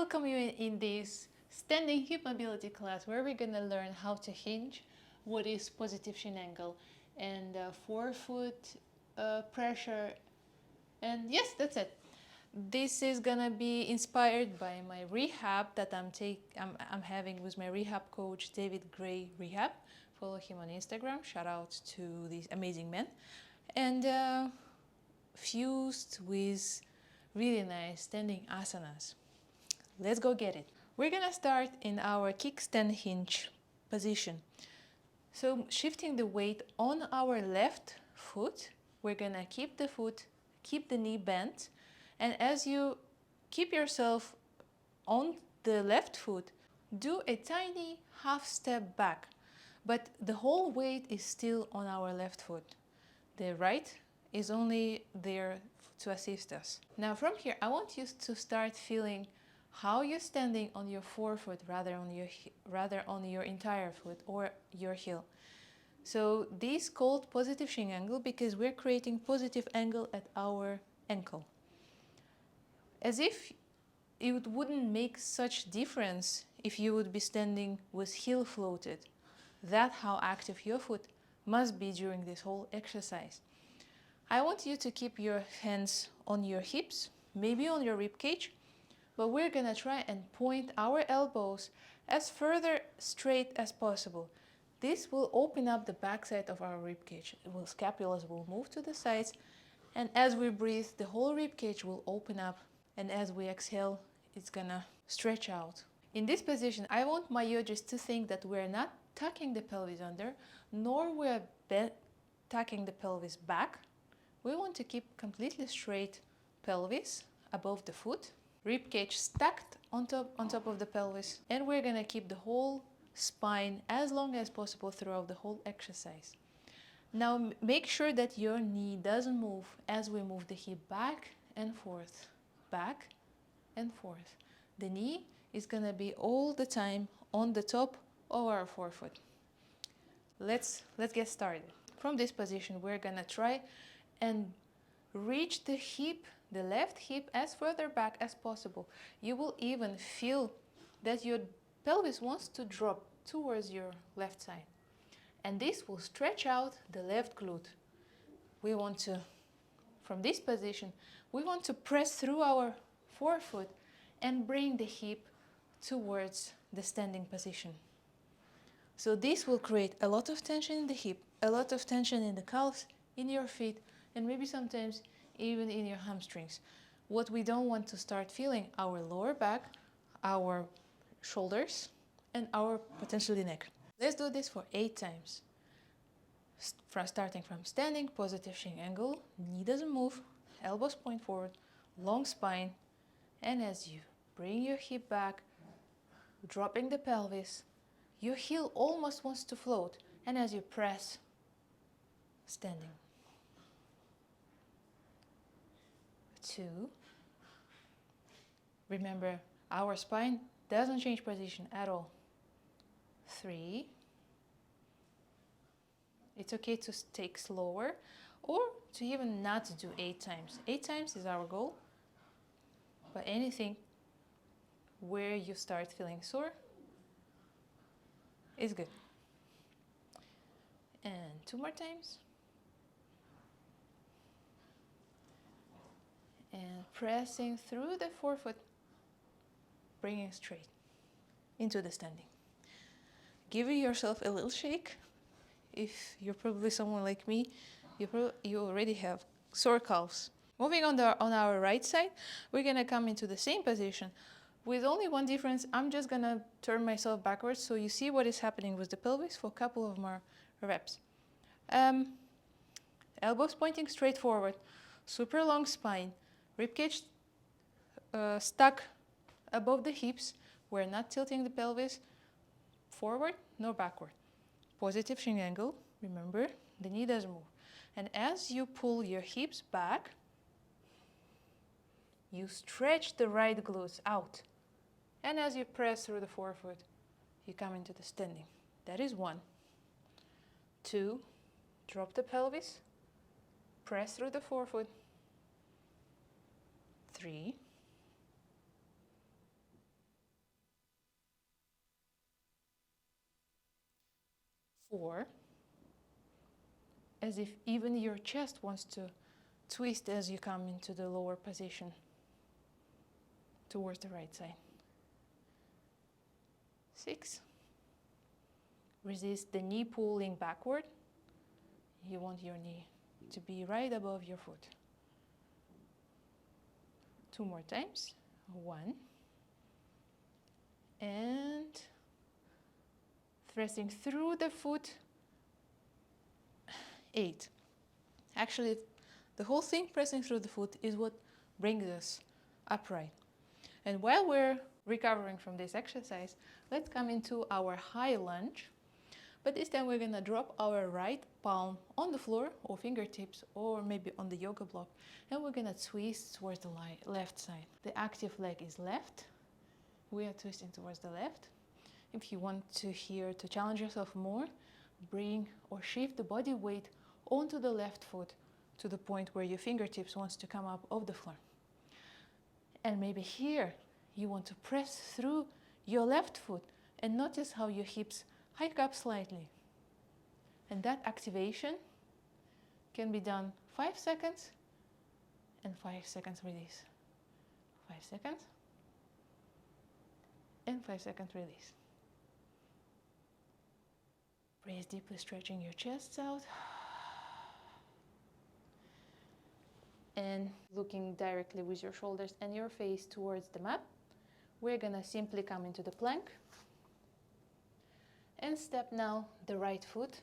welcome you in this standing hip mobility class where we're gonna learn how to hinge, what is positive shin angle, and forefoot pressure, and yes, that's it. This is gonna be inspired by my rehab that I'm having with my rehab coach David Grey Rehab. Follow him on Instagram. Shout out to this amazing man, and fused with really nice standing asanas. Let's go get it. We're gonna start in our kickstand hinge position. So shifting the weight on our left foot, we're gonna keep the knee bent, and as you keep yourself on the left foot, do a tiny half step back, but the whole weight is still on our left foot. The right is only there to assist us. Now from here, I want you to start feeling how you're standing on your forefoot rather on your entire foot or your heel. So this called positive shin angle because we're creating positive angle at our ankle. As if it wouldn't make such difference if you would be standing with heel floated. That's how active your foot must be during this whole exercise. I want you to keep your hands on your hips, maybe on your rib cage, but we're gonna try and point our elbows as further straight as possible. This will open up the backside of our rib cage. Scapulas will move to the sides, and as we breathe, the whole rib cage will open up, and as we exhale, it's gonna stretch out. In this position, I want my yogis to think that we're not tucking the pelvis under, nor we're tucking the pelvis back. We want to keep completely straight pelvis above the foot, rib cage stacked on top of the pelvis, and we're gonna keep the whole spine as long as possible throughout the whole exercise. Now make sure that your knee doesn't move as we move the hip back and forth, back and forth. The knee is gonna be all the time on the top of our forefoot. Let's get started. From this position, we're gonna try and reach the hip, the left hip, as further back as possible. You will even feel that your pelvis wants to drop towards your left side. And this will stretch out the left glute. From this position, we want to press through our forefoot and bring the hip towards the standing position. So this will create a lot of tension in the hip, a lot of tension in the calves, in your feet, and maybe sometimes even in your hamstrings. What we don't want to start feeling, our lower back, our shoulders, and our potentially neck. Let's do this for 8 times. Starting from standing, positive shin angle, knee doesn't move, elbows point forward, long spine, and as you bring your hip back, dropping the pelvis, your heel almost wants to float, and as you press, standing. 2. Remember, our spine doesn't change position at all. 3. It's okay to take slower or to even not do 8 times. 8 times is our goal, but anything where you start feeling sore is good. And 2 more times. And pressing through the forefoot, bringing straight into the standing. Give yourself a little shake. If you're probably someone like me, you already have sore calves. Moving on our right side, we're gonna come into the same position with only one difference. I'm just gonna turn myself backwards so you see what is happening with the pelvis for a couple of more reps. Elbows pointing straight forward, super long spine, ribcage stuck above the hips. We're not tilting the pelvis forward nor backward. Positive shin angle, remember, the knee doesn't move. And as you pull your hips back, you stretch the right glutes out. And as you press through the forefoot, you come into the standing. That is 1. 2, drop the pelvis, press through the forefoot. 3, 4, as if even your chest wants to twist as you come into the lower position towards the right side. 6. Resist the knee pulling backward. You want your knee to be right above your foot. 2 more times. 1. And pressing through the foot. 8. Actually, the whole thing, pressing through the foot, is what brings us upright. And while we're recovering from this exercise, let's come into our high lunge. But this time we're gonna drop our right palm on the floor or fingertips or maybe on the yoga block, and we're gonna twist towards the left side. The active leg is left. We are twisting towards the left. If you want to challenge yourself more, bring or shift the body weight onto the left foot to the point where your fingertips wants to come up off the floor. And maybe here you want to press through your left foot and notice how your hips hike up slightly. And that activation can be done 5 seconds and 5 seconds release. 5 seconds and 5 seconds release. Breathe deeply, stretching your chest out. And looking directly with your shoulders and your face towards the mat, we're gonna simply come into the plank and step now the right foot,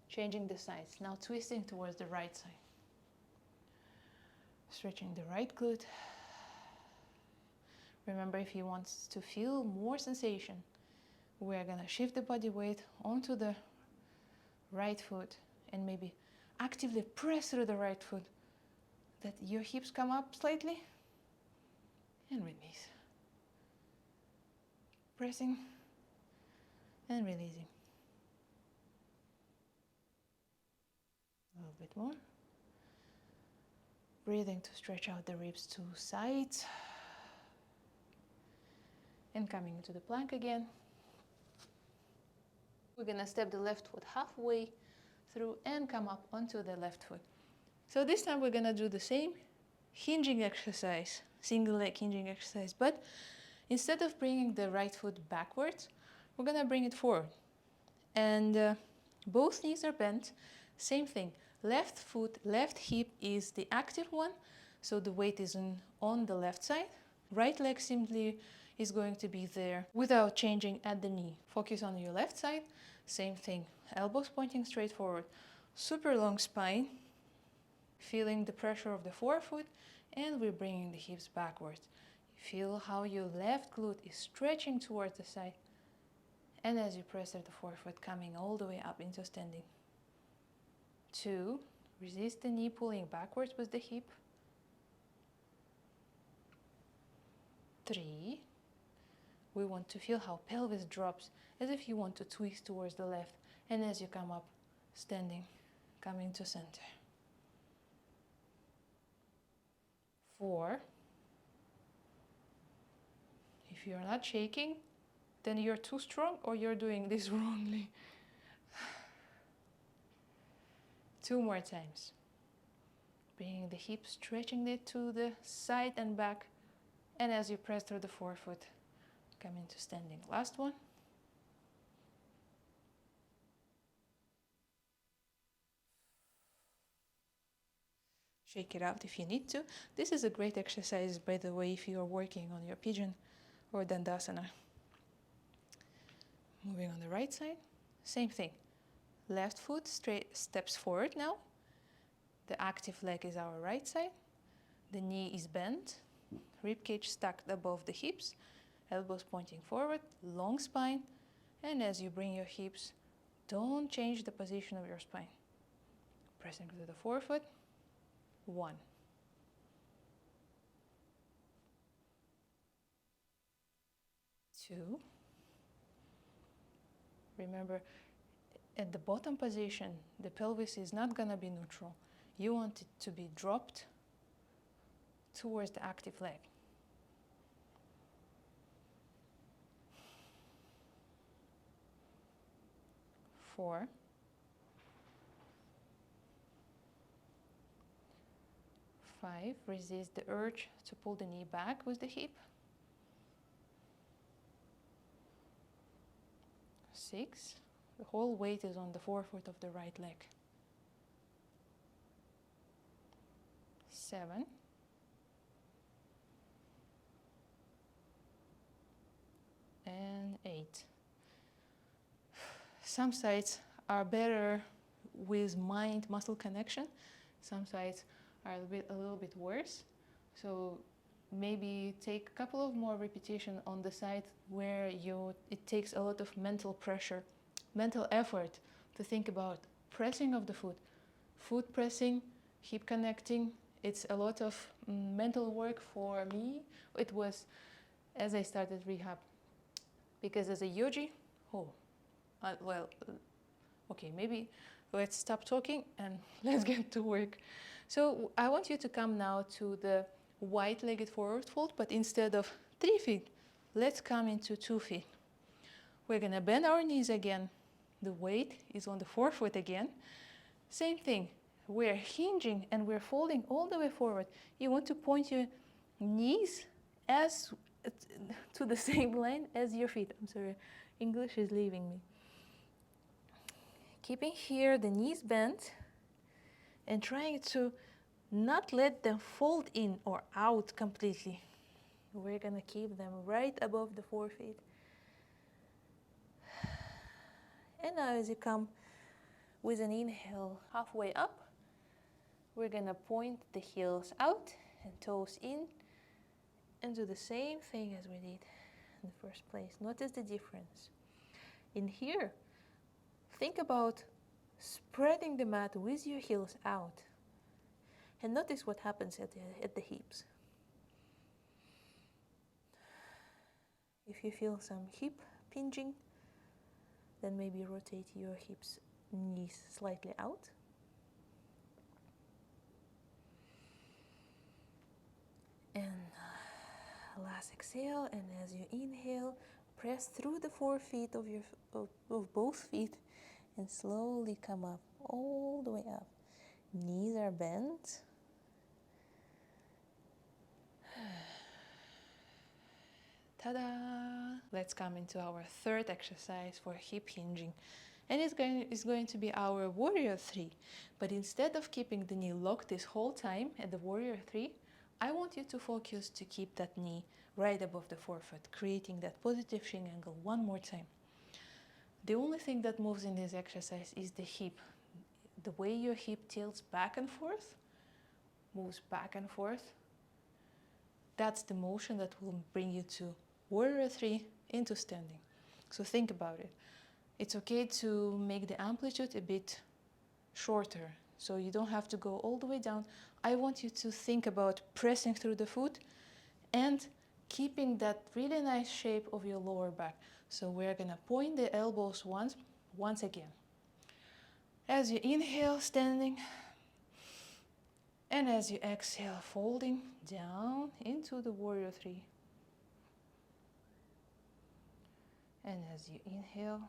changing the sides, now twisting towards the right side. Stretching the right glute. Remember, if you want to feel more sensation, we're gonna shift the body weight onto the right foot and maybe actively press through the right foot that your hips come up slightly and release. Pressing and releasing. A little bit more. Breathing to stretch out the ribs to sides. And coming into the plank again. We're gonna step the left foot halfway through and come up onto the left foot. So this time we're gonna do the same hinging exercise, single leg hinging exercise, but instead of bringing the right foot backwards, we're gonna bring it forward. And both knees are bent, same thing. Left foot, left hip is the active one, so the weight is on the left side. Right leg simply is going to be there without changing at the knee. Focus on your left side, same thing. Elbows pointing straight forward. Super long spine, feeling the pressure of the forefoot, and we're bringing the hips backwards. Feel how your left glute is stretching towards the side, and as you press at the forefoot, coming all the way up into standing. 2, resist the knee pulling backwards with the hip. 3, we want to feel how pelvis drops as if you want to twist towards the left, and as you come up, standing, coming to center. 4, if you're not shaking, then you're too strong or you're doing this wrongly. 2 more times. Bringing the hips, stretching it to the side and back, and as you press through the forefoot, come into standing. Last one. Shake it out if you need to. This is a great exercise, by the way, if you are working on your pigeon or dandasana. Moving on the right side, same thing. Left foot straight steps forward now. The active leg is our right side. The knee is bent, ribcage stacked above the hips, elbows pointing forward, long spine, and as you bring your hips, don't change the position of your spine. Pressing to the forefoot. 1. 2. Remember, at the bottom position, the pelvis is not gonna be neutral. You want it to be dropped towards the active leg. 4, 5, resist the urge to pull the knee back with the hip. 6, the whole weight is on the forefoot of the right leg. 7, and 8. Some sides are better with mind-muscle connection. Some sides are a little bit worse. So maybe take a couple of more repetitions on the side where it takes a lot of mental pressure, mental effort to think about pressing of the foot pressing, hip connecting. It's a lot of mental work for me. It was as I started rehab. Because as a yogi, okay, maybe let's stop talking and let's get to work. So I want you to come now to the wide-legged forward fold, but instead of 3 feet, let's come into 2 feet. We're gonna bend our knees again. The weight is on the forefoot again. Same thing, we're hinging and we're folding all the way forward. You want to point your knees to the same line as your feet. I'm sorry, English is leaving me. Keeping here the knees bent and trying to not let them fold in or out completely. We're gonna keep them right above the forefeet. And now as you come with an inhale halfway up, we're gonna point the heels out and toes in and do the same thing as we did in the first place. Notice the difference. In here, think about spreading the mat with your heels out. And notice what happens at the hips. If you feel some hip pinging, then maybe rotate your hips, knees slightly out. And last exhale, and as you inhale, press through the forefeet of both feet and slowly come up, all the way up. Knees are bent. Ta-da! Let's come into our third exercise for hip hinging. And it's going to be our warrior 3. But instead of keeping the knee locked this whole time at the warrior 3, I want you to focus to keep that knee right above the forefoot, creating that positive shin angle one more time. The only thing that moves in this exercise is the hip. The way your hip tilts back and forth, moves back and forth, that's the motion that will bring you to warrior 3 into standing. So think about it. It's okay to make the amplitude a bit shorter, so you don't have to go all the way down. I want you to think about pressing through the foot and keeping that really nice shape of your lower back. So we're gonna point the elbows once again. As you inhale, standing, and as you exhale, folding down into the warrior 3. And as you inhale,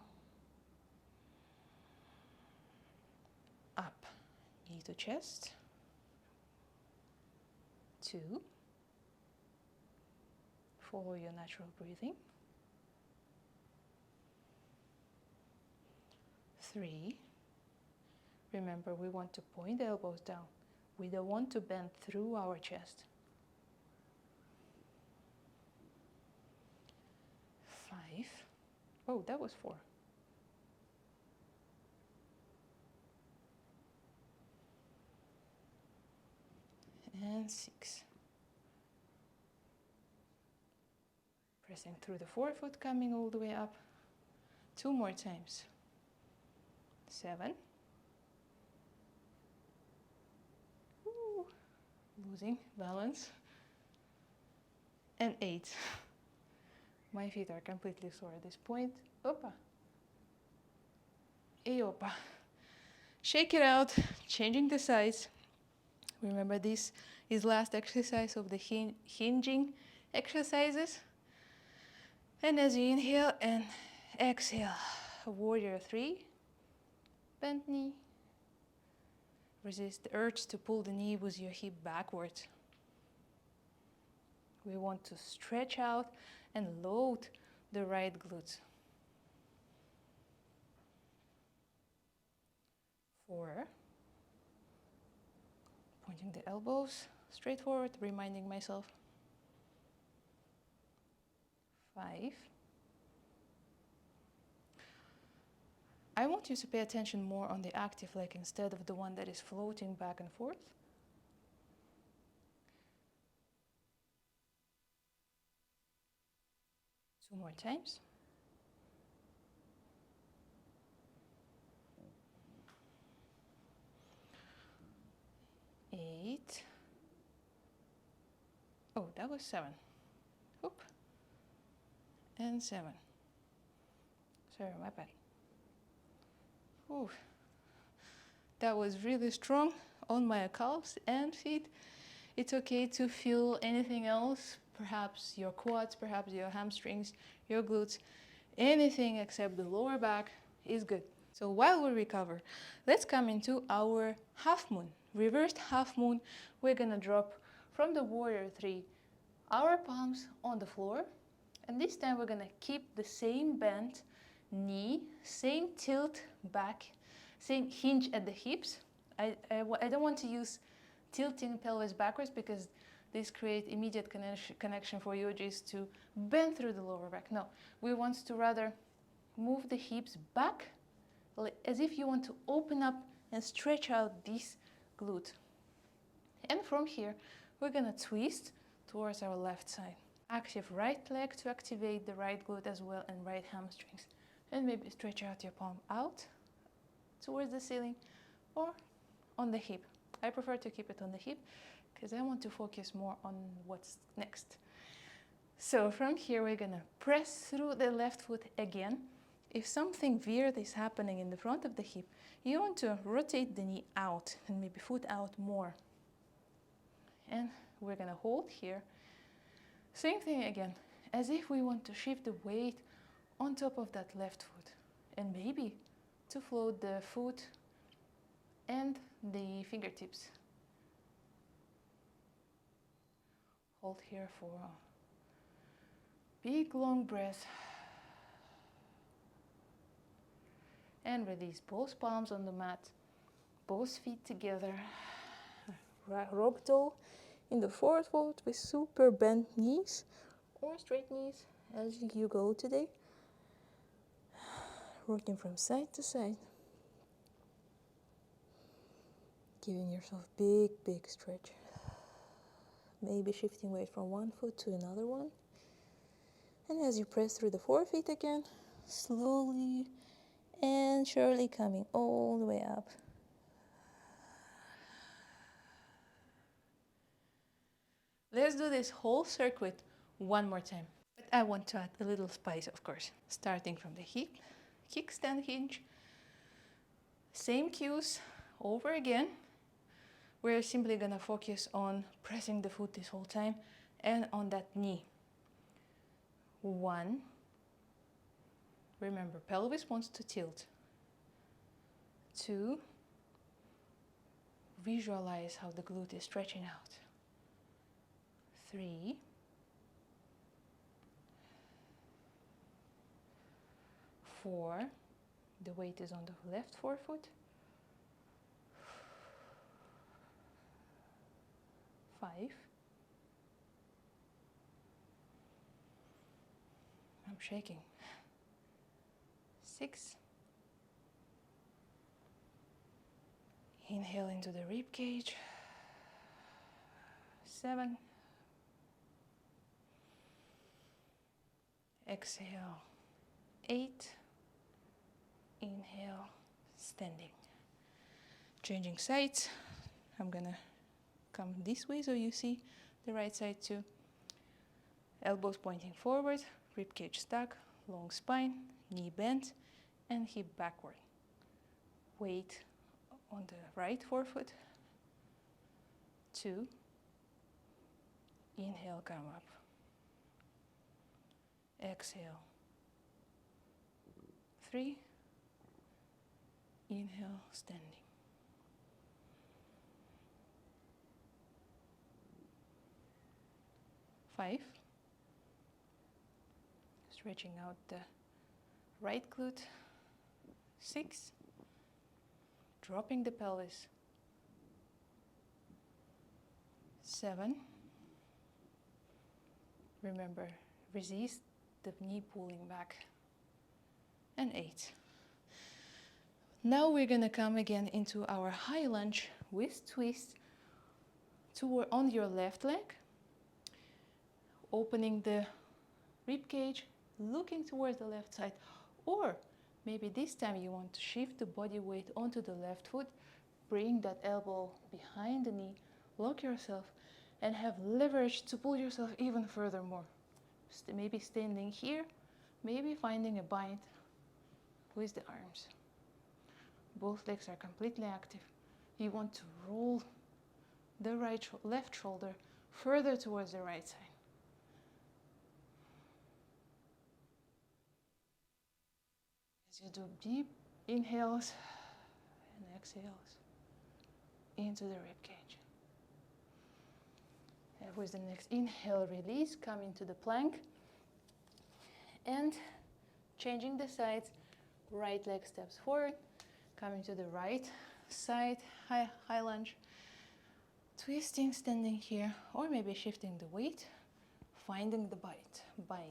up, knee to chest. 2. Follow your natural breathing. 3. Remember, we want to point the elbows down. We don't want to bend through our chest. 5. Oh, that was 4. And 6. Pressing through the forefoot, coming all the way up. 2 more times. 7. Ooh, losing balance. And 8. My feet are completely sore at this point. Opa. Eopa. Shake it out, changing the sides. Remember, this is last exercise of the hinging exercises. And as you inhale and exhale, warrior 3. bent knee. Resist the urge to pull the knee with your hip backwards. We want to stretch out and load the right glutes. 4. Pointing the elbows straight forward, reminding myself. 5. I want you to pay attention more on the active leg instead of the one that is floating back and forth. 2 more times. 8. Oh, that was 7. Oop. And 7. Sorry, my bad. Ooh. That was really strong on my calves and feet. It's okay to feel anything else, perhaps your quads, perhaps your hamstrings, your glutes. Anything except the lower back is good. So while we recover, let's come into our half moon. Reversed half moon. We're gonna drop from the warrior 3 our palms on the floor, and this time we're gonna keep the same bent knee, same tilt back, same hinge at the hips. I don't want to use tilting pelvis backwards because this creates immediate connection for yogis to bend through the lower back. No, we want to rather move the hips back as if you want to open up and stretch out this glute. And from here, we're gonna twist towards our left side. Active right leg to activate the right glute as well and right hamstrings. And maybe stretch out your palm out towards the ceiling or on the hip. I prefer to keep it on the hip because I want to focus more on what's next. So from here, we're gonna press through the left foot again. If something weird is happening in the front of the hip, you want to rotate the knee out and maybe foot out more. And we're gonna hold here. Same thing again, as if we want to shift the weight on top of that left foot and maybe to float the foot and the fingertips. Hold here for a big long breath. And release both palms on the mat, both feet together. Ragdoll in the forward fold with super bent knees or straight knees as you go today. Rocking from side to side. Giving yourself big stretch. Maybe shifting weight from one foot to another one. And as you press through the forefeet again, slowly and surely coming all the way up. Let's do this whole circuit one more time. But I want to add a little spice, of course. Starting from the hip, kickstand hinge. Same cues over again. We're simply gonna focus on pressing the foot this whole time and on that knee. 1. Remember, pelvis wants to tilt. 2. Visualize how the glute is stretching out. 3. 4. The weight is on the left forefoot. 5. I'm shaking. 6. Inhale into the rib cage. 7. Exhale. 8. Inhale, standing. Changing sides. I'm gonna come this way so you see the right side too. Elbows pointing forward, rib cage stuck, long spine, knee bent, and hip backward. Weight on the right forefoot. 2. Inhale, come up. Exhale. 3. Inhale, standing. 5. Stretching out the right glute. 6. Dropping the pelvis. 7. Remember, resist the knee pulling back. And 8. Now we're gonna come again into our high lunge with twist on your left leg, opening the rib cage, looking towards the left side, or maybe this time you want to shift the body weight onto the left foot, bring that elbow behind the knee, lock yourself, and have leverage to pull yourself even further more. Maybe standing here, maybe finding a bind with the arms. Both legs are completely active. You want to roll the left shoulder further towards the right side. As you do deep inhales and exhales into the rib cage. And with the next inhale, release, come into the plank. And changing the sides, right leg steps forward, coming to the right side, high lunge, twisting, standing here, or maybe shifting the weight, finding the bind.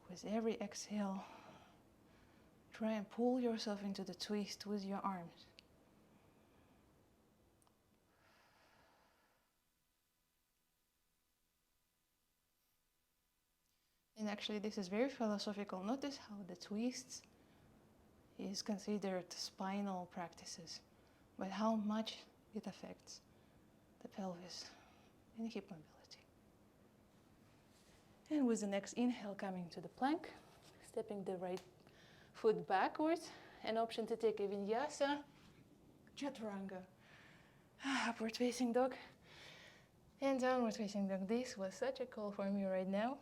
With every exhale, try and pull yourself into the twist with your arms. And actually this is very philosophical. Notice how the twists is considered spinal practices, but how much it affects the pelvis and hip mobility. And with the next inhale, coming to the plank, stepping the right foot backwards, an option to take a vinyasa, chaturanga, upward facing dog, and downward facing dog. This was such a call for me right now.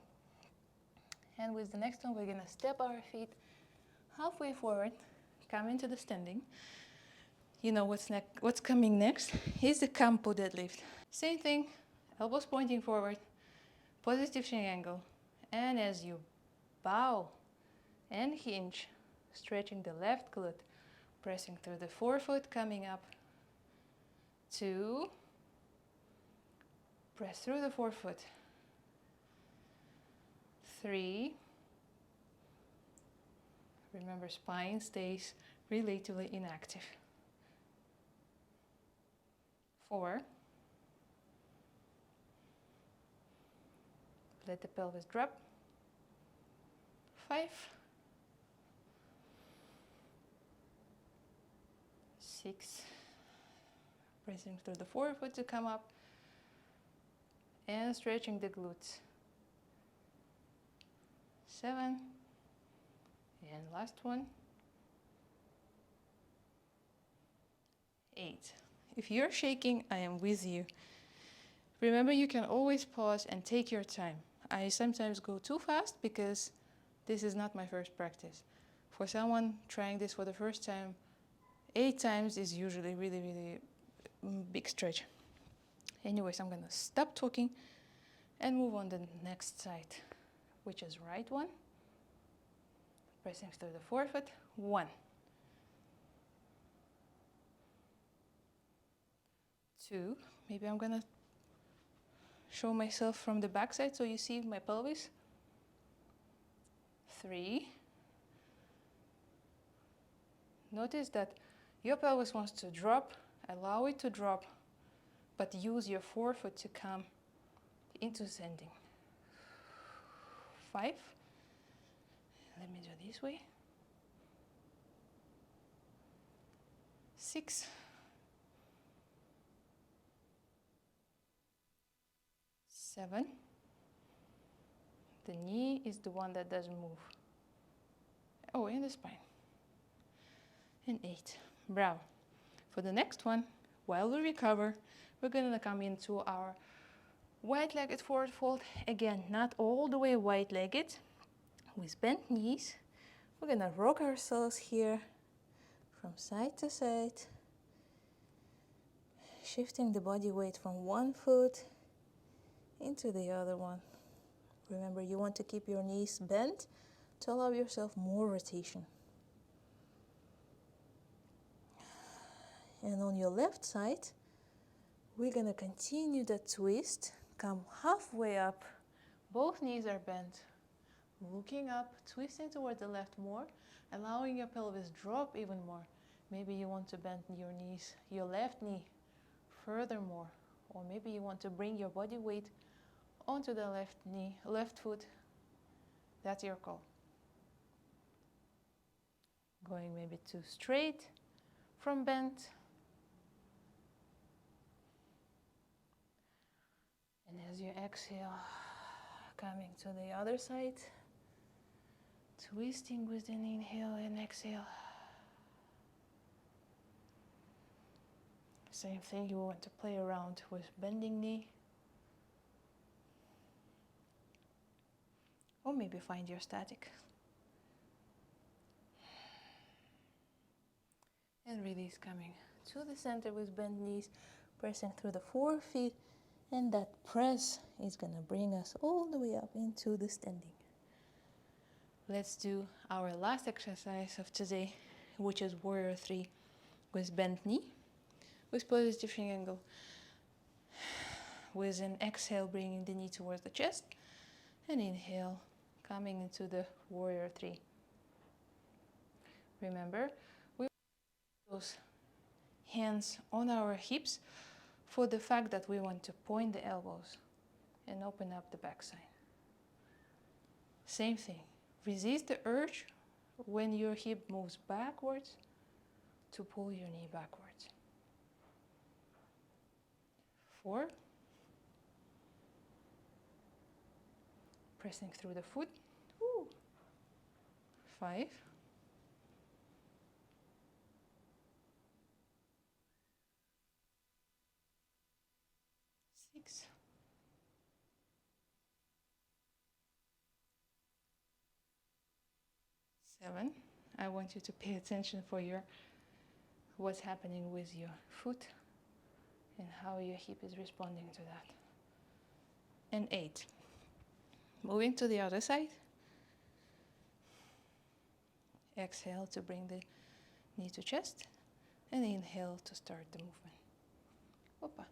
And with the next one, we're gonna step our feet halfway forward, come into the standing. You know what's coming next is the campo deadlift. Same thing, elbows pointing forward, positive shin angle. And as you bow and hinge, stretching the left glute, pressing through the forefoot, coming up. 2, press through the forefoot. 3, remember spine stays relatively inactive. 4, let the pelvis drop. 5, 6, pressing through the forefoot to come up and stretching the glutes. 7, and last one. 8. If you're shaking, I am with you. Remember, you can always pause and take your time. I sometimes go too fast because this is not my first practice. For someone trying this for the first time, 8 times is usually really, really big stretch. Anyways, I'm gonna stop talking and move on to the next side, which is right one. Pressing through the forefoot. 1, 2, maybe I'm gonna show myself from the back side so you see my pelvis. 3, notice that your pelvis wants to drop, allow it to drop, but use your forefoot to come into standing. 5, let me do it this way. 6, 7, the knee is the one that doesn't move. Oh, and the spine. And 8, bravo. For the next one, while we recover, we're gonna come into our wide-legged forward fold. Again, not all the way wide-legged. with bent knees. We're gonna rock ourselves here from side to side, shifting the body weight from one foot into the other one. Remember, you want to keep your knees bent to allow yourself more rotation. And on your left side, we're gonna continue that twist, come halfway up, both knees are bent, looking up, twisting toward the left more, allowing your pelvis drop even more. Maybe you want to bend your knees, your left knee furthermore, or maybe you want to bring your body weight onto the left knee, left foot. That's your call. Going maybe too straight from bent. And as you exhale, coming to the other side, twisting with an inhale and exhale. Same thing, you want to play around with bending knee. Or maybe find your static. And release, coming to the center with bent knees, pressing through the 4 feet. And that press is gonna bring us all the way up into the standing. Let's do our last exercise of today, which is Warrior 3 with bent knee, with positive shin angle. With an exhale, bringing the knee towards the chest, and inhale, coming into the Warrior 3. Remember, we put those hands on our hips for the fact that we want to point the elbows and open up the backside. Same thing. Resist the urge when your hip moves backwards to pull your knee backwards. 4. Pressing through the foot. 5. 6. 7. I want you to pay attention for what's happening with your foot and how your hip is responding to that. And 8. Moving to the other side. Exhale to bring the knee to chest, and inhale to start the movement. Opa.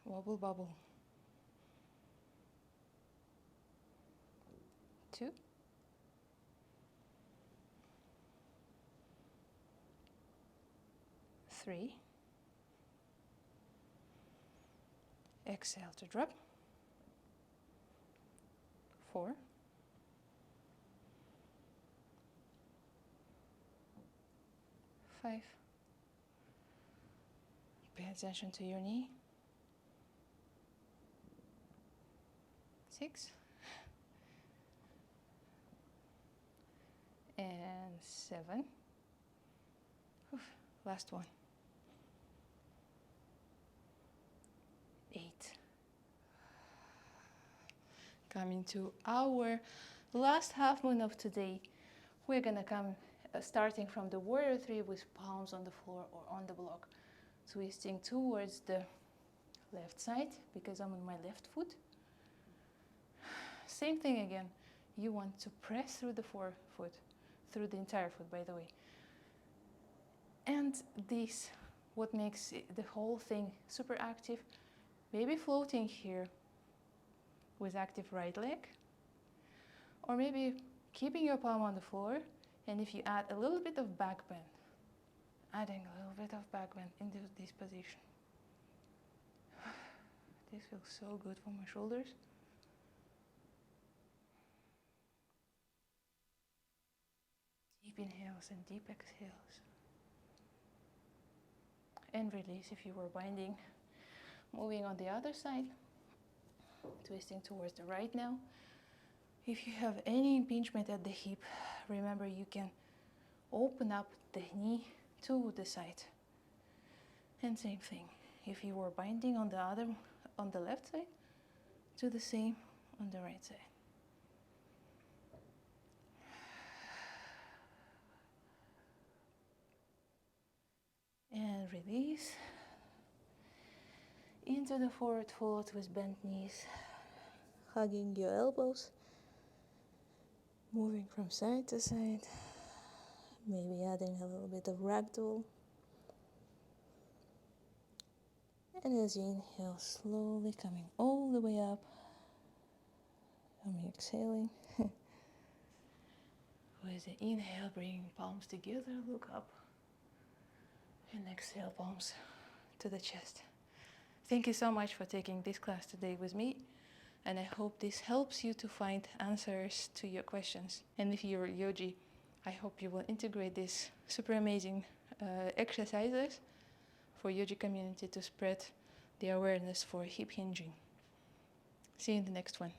Wobble, bobble. 2. 3. Exhale to drop. 4. 5. Pay attention to your knee. 6. And 7. Oof, last one. 8. Coming to our last half moon of today. We're gonna come starting from the Warrior 3 with palms on the floor or on the block, twisting towards the left side because I'm on my left foot. Same thing again. You want to press through the forefoot, through the entire foot, by the way. And this, what makes the whole thing super active, maybe floating here with active right leg, or maybe keeping your palm on the floor, and if you add a little bit of back bend, adding a little bit of back bend into this position. This feels so good for my shoulders. Deep inhales and deep exhales. And release if you were binding. Moving on the other side, twisting towards the right now. If you have any impingement at the hip, remember you can open up the knee to the side. And same thing. If you were binding on the left side, do the same on the right side. And release. Into the forward fold with bent knees. Hugging your elbows. Moving from side to side. Maybe adding a little bit of ragdoll. And as you inhale, slowly coming all the way up. And we're exhaling. With the inhale, bringing palms together, look up. And exhale, palms to the chest. Thank you so much for taking this class today with me. And I hope this helps you to find answers to your questions. And if you're a yogi, I hope you will integrate these super amazing exercises for yogi community to spread the awareness for hip hinging. See you in the next one.